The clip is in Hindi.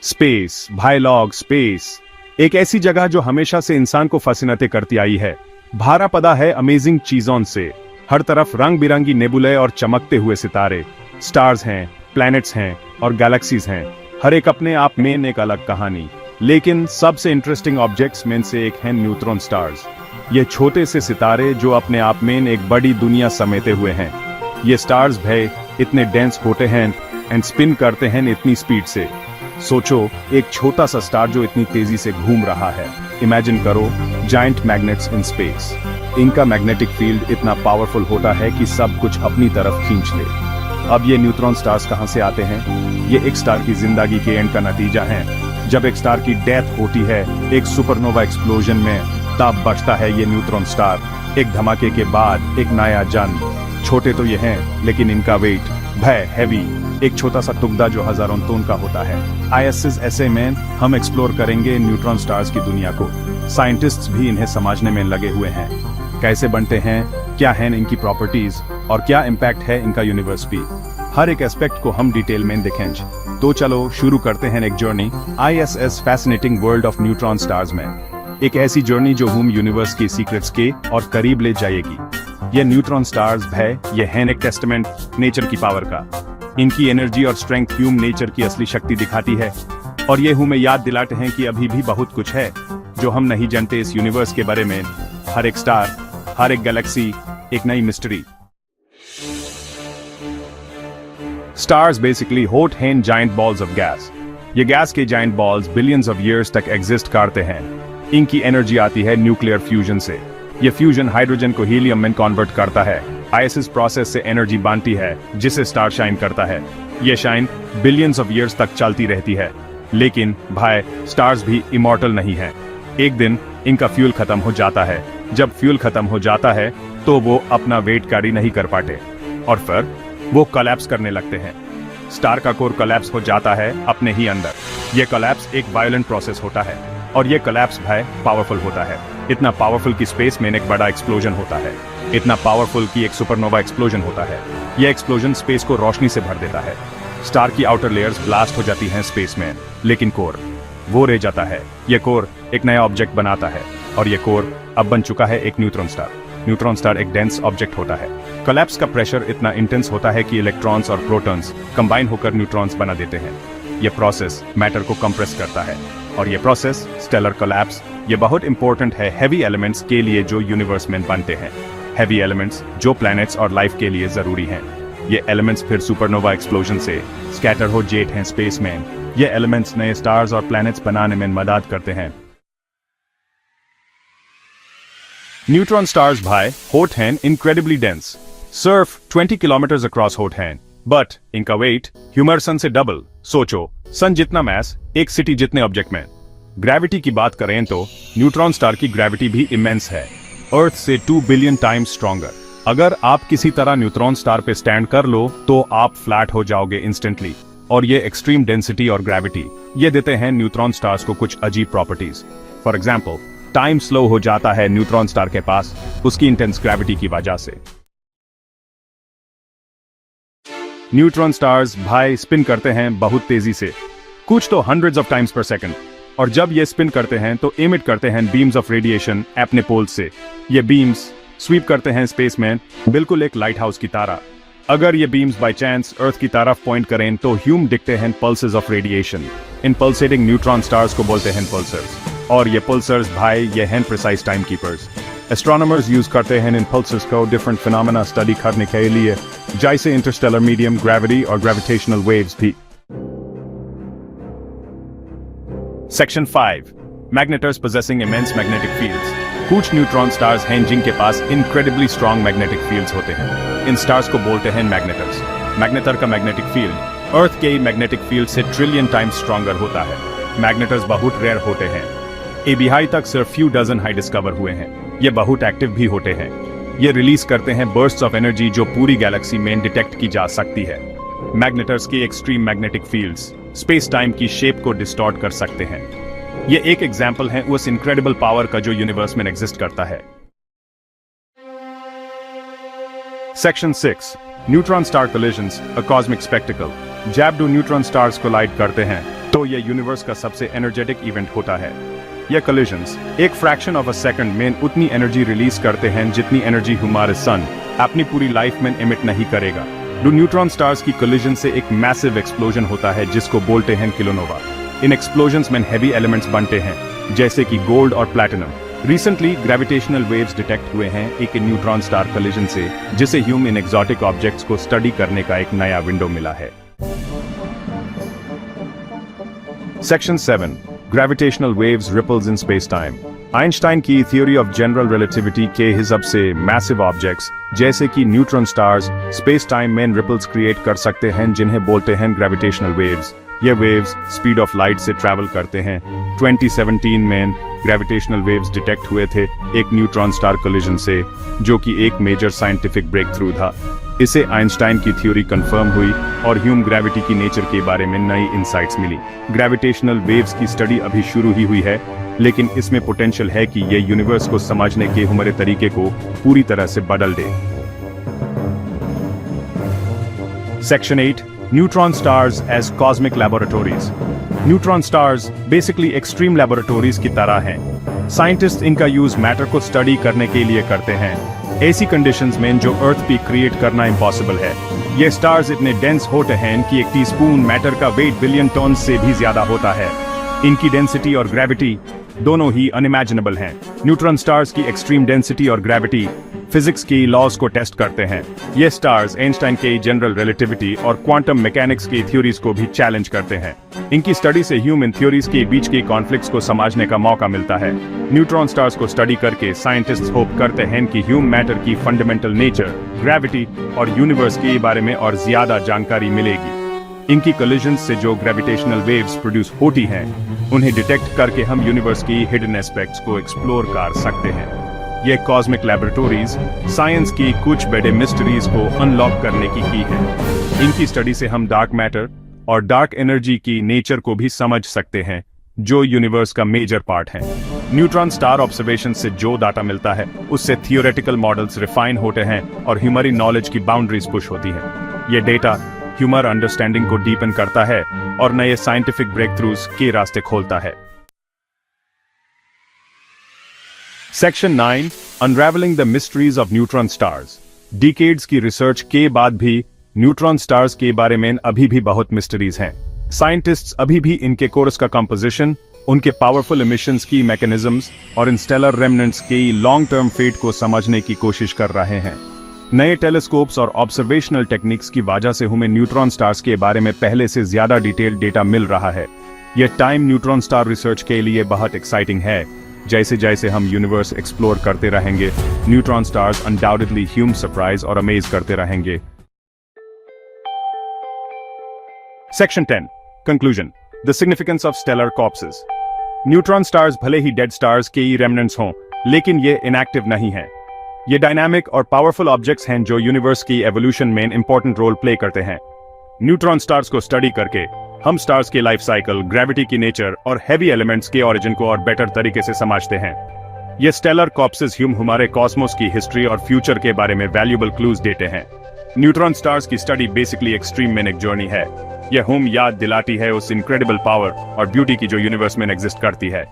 स्पेस, भाईलॉग स्पेस, एक ऐसी जगह जो हमेशा से इंसान को फैसिनेट करती आई है। भारा पदा है अमेजिंग चीजों से। हर तरफ रंग बिरंगी नेबुले और चमकते हुए सितारे, स्टार्स हैं, प्लैनेट्स हैं और गैलेक्सीज हैं। हर एक अपने आप में एक अलग कहानी। लेकिन सबसे इंटरेस्टिंग ऑब्जेक्ट्स में से एक है न्यूट्रॉन स्टार्स। ये छोटे से सितारे जो अपने आप में एक बड़ी दुनिया समेटे हुए हैं। ये स्टार्स भाई इतने डेंस होते हैं एंड स्पिन करते हैं इतनी स्पीड से। सोचो, एक छोटा सा स्टार जो इतनी तेजी से घूम रहा है। इमेजिन करो जायंट मैग्नेट्स इन स्पेस। इनका मैग्नेटिक फील्ड इतना पावरफुल होता है कि सब कुछ अपनी तरफ खींच ले। अब ये न्यूट्रॉन स्टार्स कहां से आते हैं? ये एक स्टार की जिंदगी के एंड का नतीजा है। जब एक स्टार की डेथ होती है एक सुपरनोवा एक्सप्लोजन में, तब बचता है ये न्यूट्रॉन स्टार। एक धमाके के बाद एक नया जन्म। छोटे तो ये हैं, लेकिन इनका वेट भय हैवी, एक छोटा सा टुकड़ा जो हजारों टन का होता है। ISS ऐसे में हम एक्सप्लोर करेंगे न्यूट्रॉन स्टार्स की दुनिया को। साइंटिस्ट्स भी इन्हें समझने में लगे हुए हैं। कैसे बनते हैं, क्या हैं इनकी प्रॉपर्टीज और क्या इम्पैक्ट है इनका यूनिवर्स भी। हर एक एस्पेक्ट को हम डिटेल में देखेंगे। तो चलो शुरू करते हैं एक journey ISS fascinating world of neutron stars में। एक ऐसी जर्नी जो हम यूनिवर्स के सीक्रेट्स के और करीब ले जाएगी। ये न्यूट्रॉन स्टार्स है, ये है एक टेस्टमेंट नेचर की पावर का। इनकी एनर्जी और स्ट्रेंथ ह्यूम नेचर की असली शक्ति दिखाती है। और ये हमें याद दिलाते हैं कि अभी भी बहुत कुछ है जो हम नहीं जानते इस यूनिवर्स के बारे में। हर एक स्टार, हर एक गैलेक्सी एक नई मिस्ट्री। स्टार्स बेसिकली होट हैं जायंट बॉल्स ऑफ गैस। ये गैस के giant balls billions of years तक एग्जिस्ट करते हैं। इनकी एनर्जी आती है न्यूक्लियर फ्यूजन से। ये फ्यूजन हाइड्रोजन को हीलियम में कन्वर्ट करता है। ISS प्रोसेस से एनर्जी बनती है जिसे स्टार शाइन करता है। ये शाइन बिलियंस ऑफ ईयर्स तक चलती रहती है। लेकिन भाई, स्टार्स भी इमॉर्टल नहीं है। एक दिन इनका फ्यूल खत्म हो जाता है। जब फ्यूल खत्म हो जाता है तो वो अपना वेट कैरी नहीं कर पाते और फिर वो कोलैप्स करने लगते हैं। स्टार का कोर कोलैप्स हो जाता है अपने ही अंदर। ये कोलैप्स एक वायलेंट प्रोसेस होता है और ये कोलैप्स भाई पावरफुल होता है। इतना पावरफुल कि स्पेस में एक बड़ा एक्सप्लोजन होता है। इतना पावरफुल कि एक सुपरनोवा एक्सप्लोजन होता है। यह एक्सप्लोजन स्पेस को रोशनी से भर देता है। स्टार की आउटर लेयर्स ब्लास्ट हो जाती हैं स्पेस में, लेकिन कोर वो रह जाता है। यह कोर एक नया ऑब्जेक्ट बनाता है और यह कोर अब बन चुका है एक न्यूट्रॉन स्टार। न्यूट्रॉन स्टार एक डेंस ऑब्जेक्ट होता है। कोलैप्स का प्रेशर इतना इंटेंस होता है कि इलेक्ट्रॉन्स और प्रोटॉन्स कंबाइन होकर न्यूट्रॉन्स बना देते हैं। यह प्रोसेस मैटर को कंप्रेस करता है और यह प्रोसेस स्टेलर कोलैप्स। ये बहुत इंपॉर्टेंट है हैवी एलिमेंट्स के लिए जो यूनिवर्स में बनते हैं। हैवी एलिमेंट्स जो प्लैनेट्स और लाइफ के लिए जरूरी हैं। ये एलिमेंट्स फिर सुपरनोवा एक्सप्लोजन से स्कैटर हो जेट हैं स्पेस में। ये एलिमेंट्स नए स्टार्स और प्लैनेट्स बनाने में मदद करते हैं। न्यूट्रॉन स्टार्स भाई होट हैं इनक्रेडिबली डेंस। सिर्फ 20 किलोमीटर अक्रॉस होट हैं, बट इनका वेट ह्यूमर सन से डबल। सोचो, सन जितना मैस एक सिटी जितने ऑब्जेक्ट में। ग्रेविटी की बात करें तो न्यूट्रॉन स्टार की ग्रेविटी भी इमेंस है, अर्थ से 2 बिलियन टाइम्स स्ट्रॉन्गर। अगर आप किसी तरह न्यूट्रॉन स्टार पे स्टैंड कर लो तो आप फ्लैट हो जाओगे इंस्टेंटली। और ये एक्सट्रीम डेंसिटी और ग्रेविटी ये देते हैं न्यूट्रॉन स्टार्स को कुछ अजीब properties. For example, time slow हो जाता है न्यूट्रॉन स्टार के पास उसकी इंटेंस ग्रेविटी की वजह से। न्यूट्रॉन स्टार्स भाई स्पिन करते हैं बहुत तेजी से, कुछ तो हंड्रेड्स ऑफ टाइम्स पर सेकंड। और जब ये स्पिन करते हैं तो इमिट करते हैं बीम्स ऑफ रेडिएशन अपने पोल्स से। ये बीम्स स्वीप करते हैं स्पेस में बिल्कुल एक लाइट हाउस की तरह। अगर ये बीम्स बाय चांस अर्थ की तरफ पॉइंट करें तो ह्यूम दिखते हैं pulses of radiation. In pulsating neutron stars को बोलते हैं पल्सर्स। और ये पल्सर्स भाई ये हैं precise time keepers. Astronomers use करते हैं इन पल्सर्स को डिफरेंट फिनोमेना स्टडी करने के लिए, जैसे इंटरस्टेलर मीडियम, ग्रेविटी और ग्रेविटेशनल वेव्स भी। Section 5. Magnetars possessing immense magnetic fields. कुछ न्यूट्रॉन स्टार्स हैं जिनके पास incredibly strong magnetic fields होते हैं। इन स्टार्स को बोलते हैं मैग्नेटर्स। मैग्नेटर का मैग्नेटिक फील्ड अर्थ के मैग्नेटिक फील्ड से ट्रिलियन टाइम्स स्ट्रॉन्गर होता है। मैग्नेटर्स बहुत रेयर होते हैं। ABI तक सिर्फ फ्यू डजन हाई डिस्कवर हुए हैं। ये बहुत एक्टिव भी होते हैं। ये रिलीज करते हैं बर्स्ट्स ऑफ एनर्जी जो पूरी गैलेक्सी में डिटेक्ट की जा सकती है। मैग्नेटर्स के extreme magnetic fields space time की शेप को डिस्टॉर्ट कर सकते हैं। ये एक एग्जाम्पल है उस इनक्रेडिबल पावर का जो यूनिवर्स में एग्जिस्ट करता है। सेक्शन 6. न्यूट्रॉन स्टार कोलिजन्स, अ कॉस्मिक स्पेक्टिकल। जब दो न्यूट्रॉन स्टार्स कोलाइड करते हैं तो यह यूनिवर्स का सबसे एनर्जेटिक इवेंट होता है। यह कोलिजन्स एक फ्रैक्शन ऑफ अ सेकंड में उतनी एनर्जी रिलीज करते हैं जितनी एनर्जी हमारे सन अपनी पूरी लाइफ में एमिट नहीं करेगा। दो न्यूट्रॉन स्टार्स की कोलिजन से एक मैसिव एक्सप्लोजन होता है जिसको बोलते हैं किलोनोवा। इन एक्सप्लोजन्स में हेवी एलिमेंट्स बनते हैं जैसे कि गोल्ड और platinum. Recently gravitational waves detect हुए हैं एक न्यूट्रॉन स्टार कोलिजन से, जिसे ह्यूम इन एक्सोटिक ऑब्जेक्ट्स को स्टडी करने का एक नया विंडो मिला है। Section 7 gravitational waves ripples in space time. Einstein की थ्योरी ऑफ जनरल रिलेटिविटी के हिसाब से मैसिव ऑब्जेक्ट्स जैसे कि न्यूट्रॉन स्टार्स स्पेस टाइम में रिपल्स क्रिएट कर सकते हैं जिन्हें बोलते हैं ग्रेविटेशनल वेव्स। ये वेव्स स्पीड ऑफ लाइट से ट्रैवल करते हैं। 2017 में ग्रेविटेशनल वेव्स डिटेक्ट हुए थे एक न्यूट्रॉन स्टार कोलिजन से, जो कि एक मेजर साइंटिफिक ब्रेक थ्रू था। इसे आइंस्टाइन की थ्योरी कंफर्म हुई और ह्यूम ग्रेविटी की नेचर के बारे में नई इंसाइट्स मिली। ग्रेविटेशनल वेव्स की स्टडी अभी शुरू ही हुई है, लेकिन इसमें पोटेंशियल है कि ये यूनिवर्स को समझने के हमारे तरीके को पूरी तरह से बदल दे। Section 8 neutron stars as cosmic laboratories. Neutron stars basically extreme laboratories की तरह हैं। साइंटिस्ट इनका यूज मैटर को स्टडी करने के लिए करते हैं, ऐसी कंडीशंस में जो अर्थ पे क्रिएट करना इम्पॉसिबल है। ये स्टार्स इतने डेंस होते हैं कि एक टीस्पून मैटर का वेट बिलियन टन से भी ज्यादा होता है। इनकी डेंसिटी और ग्रेविटी दोनों ही अनइमेजिनेबल हैं। न्यूट्रॉन स्टार्स की एक्सट्रीम डेंसिटी और ग्रेविटी फिजिक्स की लॉज को टेस्ट करते हैं। ये स्टार्स आइंस्टाइन के जनरल रिलेटिविटी और क्वांटम मैकेनिक्स की थ्योरीज को भी चैलेंज करते हैं। इनकी स्टडी से ह्यूमन थ्योरीज के बीच के कॉन्फ्लिक्ट्स को समझने का मौका मिलता है। न्यूट्रॉन स्टार्स को स्टडी करके साइंटिस्ट्स होप करते हैं कि ह्यूमन मैटर की फंडामेंटल नेचर, ग्रेविटी और यूनिवर्स के बारे में और ज्यादा जानकारी मिलेगी। इनकी कोलिजन्स से जो ग्रेविटेशनल वेव्स प्रोड्यूस होती हैं, उन्हें डिटेक्ट करके हम यूनिवर्स की हिडन एस्पेक्ट्स को एक्सप्लोर कर सकते हैं। ये कॉस्मिक लैबोरेटोरीज साइंस की कुछ बड़े मिस्ट्रीज को अनलॉक करने की है। इनकी स्टडी से हम डार्क मैटर और डार्क एनर्जी की नेचर को भी समझ सकते हैं, जो यूनिवर्स का मेजर पार्ट है। न्यूट्रॉन स्टार ऑब्जर्वेशन से जो डाटा मिलता है, उससे थियोरेटिकल मॉडल्स रिफाइन होते हैं और हमारी नॉलेज की बाउंड्रीज पुश होती हैं। ये डेटा ह्यूमन अंडरस्टैंडिंग को डीपन करता है और नए साइंटिफिक ब्रेक थ्रूज के रास्ते खोलता है। Section 9 unravelling the mysteries of neutron stars. Decades की रिसर्च के बाद भी न्यूट्रॉन स्टार्स के बारे में अभी भी बहुत मिस्ट्रीज हैं। साइंटिस्ट्स अभी भी इनके कोरस का कंपोजिशन, उनके पावरफुल इमिशंस की मैकेनिज्म्स और इन स्टेलर रेमनेंट्स के लॉन्ग टर्म फेट को समझने की कोशिश कर रहे हैं। नए टेलीस्कोप्स और ऑब्जर्वेशनल टेक्निक्स की वजह से हमें न्यूट्रॉन स्टार्स के बारे में पहले से ज्यादा डिटेल्ड डेटा मिल रहा है। यह टाइम न्यूट्रॉन स्टार रिसर्च के लिए बहुत एक्साइटिंग है। जैसे जैसे हम यूनिवर्स एक्सप्लोर करते रहेंगे, neutron stars undoubtedly human surprise और अमेज करते रहेंगे। Section 10 conclusion the significance of stellar corpses. Neutron stars भले ही डेड स्टार्स के ही रेमनेंट्स हों, लेकिन ये इनएक्टिव नहीं है। ये डायनामिक और पावरफुल ऑब्जेक्ट्स हैं जो यूनिवर्स की एवोल्यूशन में इंपॉर्टेंट रोल प्ले करते हैं। न्यूट्रॉन स्टार्स को स्टडी करके हम स्टार्स के लाइफ साइकिल, ग्रेविटी की नेचर और हेवी एलिमेंट्स के ओरिजिन को और बेटर तरीके से समझते हैं। ये स्टेलर कॉर्प्सेस हमारे कॉस्मोस की हिस्ट्री और फ्यूचर के बारे में वैल्यूएबल क्लूज देते हैं। न्यूट्रॉन स्टार्स की स्टडी बेसिकली एक्सट्रीम में एक जर्नी है। यह याद दिलाती है उस इनक्रेडिबल पावर और ब्यूटी की जो यूनिवर्स में एग्जिस्ट करती है।